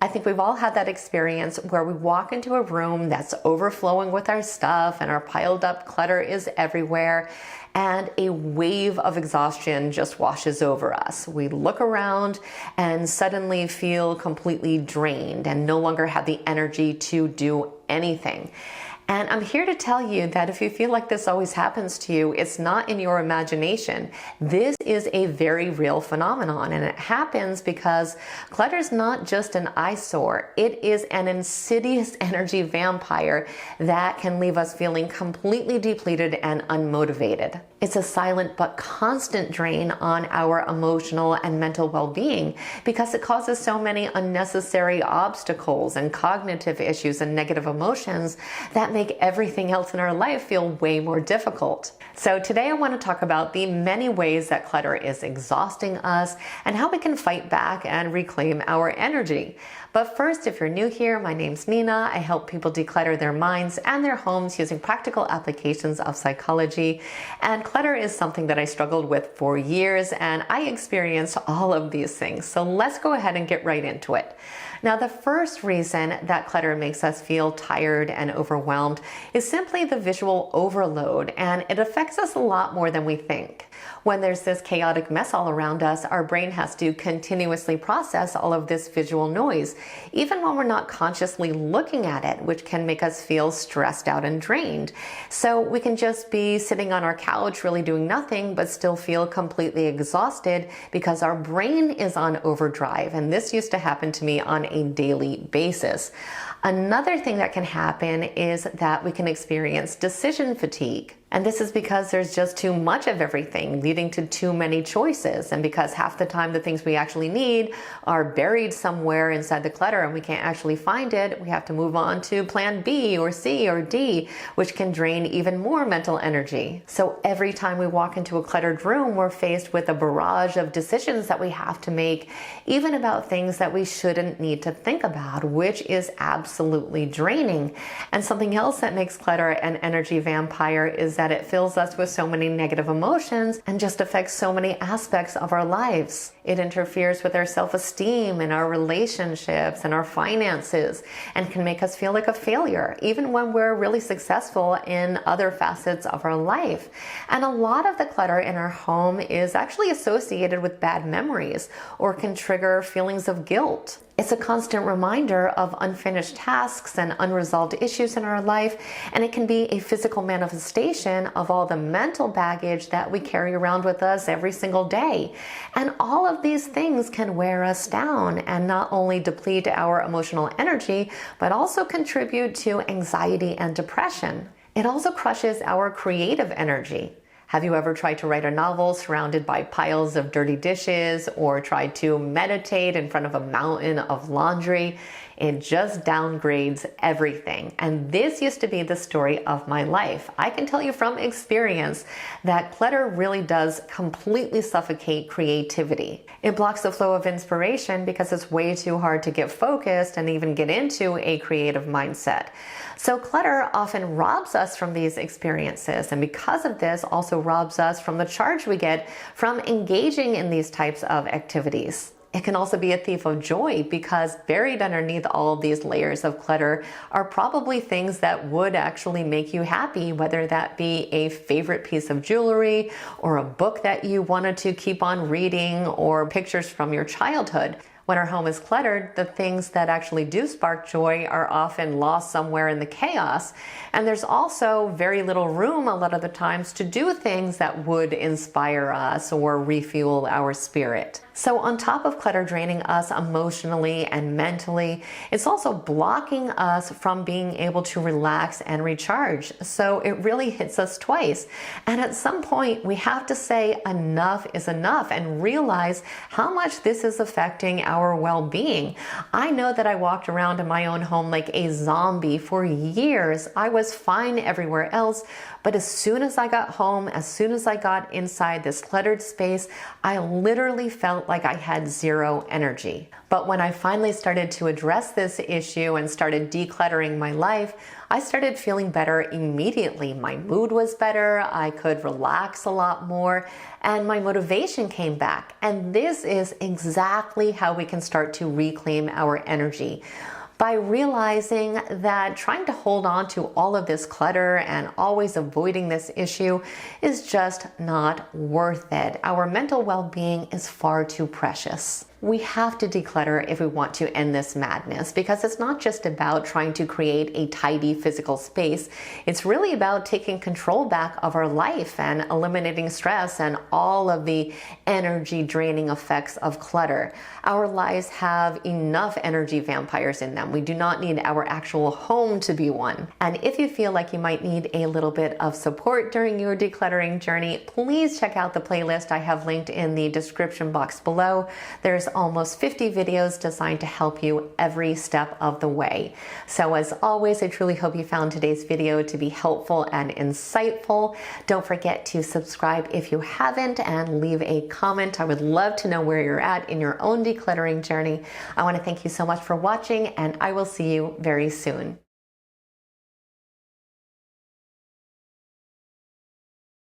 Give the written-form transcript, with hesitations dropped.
I think we've all had that experience where we walk into a room that's overflowing with our stuff and our piled up clutter is everywhere, and a wave of exhaustion just washes over us. We look around and suddenly feel completely drained and no longer have the energy to do anything. And I'm here to tell you that if you feel like this always happens to you, it's not in your imagination. This is a very real phenomenon, and it happens because clutter is not just an eyesore. It is an insidious energy vampire that can leave us feeling completely depleted and unmotivated. It's a silent but constant drain on our emotional and mental well-being because it causes so many unnecessary obstacles and cognitive issues and negative emotions that make everything else in our life feel way more difficult. So today I want to talk about the many ways that clutter is exhausting us and how we can fight back and reclaim our energy. But first, if you're new here, my name's Nina. I help people declutter their minds and their homes using practical applications of psychology. And clutter is something that I struggled with for years, and I experienced all of these things. So let's go ahead and get right into it. Now, the first reason that clutter makes us feel tired and overwhelmed is simply the visual overload, and it affects us a lot more than we think. When there's this chaotic mess all around us, our brain has to continuously process all of this visual noise, even when we're not consciously looking at it, which can make us feel stressed out and drained. So we can just be sitting on our couch really doing nothing, but still feel completely exhausted because our brain is on overdrive. And this used to happen to me on a daily basis. Another thing that can happen is that we can experience decision fatigue. And this is because there's just too much of everything, leading to too many choices. And because half the time the things we actually need are buried somewhere inside the clutter and we can't actually find it, we have to move on to plan B or C or D, which can drain even more mental energy. So every time we walk into a cluttered room, we're faced with a barrage of decisions that we have to make, even about things that we shouldn't need to think about, which is absolutely draining. And something else that makes clutter an energy vampire is that it fills us with so many negative emotions and just affects so many aspects of our lives. It interferes with our self-esteem and our relationships and our finances and can make us feel like a failure, even when we're really successful in other facets of our life. And a lot of the clutter in our home is actually associated with bad memories or can trigger feelings of guilt. It's a constant reminder of unfinished tasks and unresolved issues in our life, and it can be a physical manifestation of all the mental baggage that we carry around with us every single day. And all of these things can wear us down and not only deplete our emotional energy, but also contribute to anxiety and depression. It also crushes our creative energy. Have you ever tried to write a novel surrounded by piles of dirty dishes or tried to meditate in front of a mountain of laundry? It just downgrades everything. And this used to be the story of my life. I can tell you from experience that clutter really does completely suffocate creativity. It blocks the flow of inspiration because it's way too hard to get focused and even get into a creative mindset. So clutter often robs us from these experiences, and because of this also robs us from the charge we get from engaging in these types of activities. It can also be a thief of joy because buried underneath all of these layers of clutter are probably things that would actually make you happy, whether that be a favorite piece of jewelry or a book that you wanted to keep on reading or pictures from your childhood. When our home is cluttered, the things that actually do spark joy are often lost somewhere in the chaos. And there's also very little room a lot of the times to do things that would inspire us or refuel our spirit. So on top of clutter draining us emotionally and mentally, it's also blocking us from being able to relax and recharge. So it really hits us twice. And at some point, we have to say enough is enough and realize how much this is affecting our well-being. I know that I walked around in my own home like a zombie for years. I was fine everywhere else, but as soon as I got home, as soon as I got inside this cluttered space, I literally felt felt like I had zero energy. But when I finally started to address this issue and started decluttering my life, I started feeling better immediately. My mood was better, I could relax a lot more, and my motivation came back. And this is exactly how we can start to reclaim our energy. By realizing that trying to hold on to all of this clutter and always avoiding this issue is just not worth it. Our mental well-being is far too precious. We have to declutter if we want to end this madness, because it's not just about trying to create a tidy physical space. It's really about taking control back of our life and eliminating stress and all of the energy draining effects of clutter. Our lives have enough energy vampires in them. We do not need our actual home to be one. And if you feel like you might need a little bit of support during your decluttering journey, please check out the playlist I have linked in the description box below. There's almost 50 videos designed to help you every step of the way. So as always, I truly hope you found today's video to be helpful and insightful. Don't forget to subscribe if you haven't and leave a comment. I would love to know where you're at in your own decluttering journey. I want to thank you so much for watching, and I will see you very soon.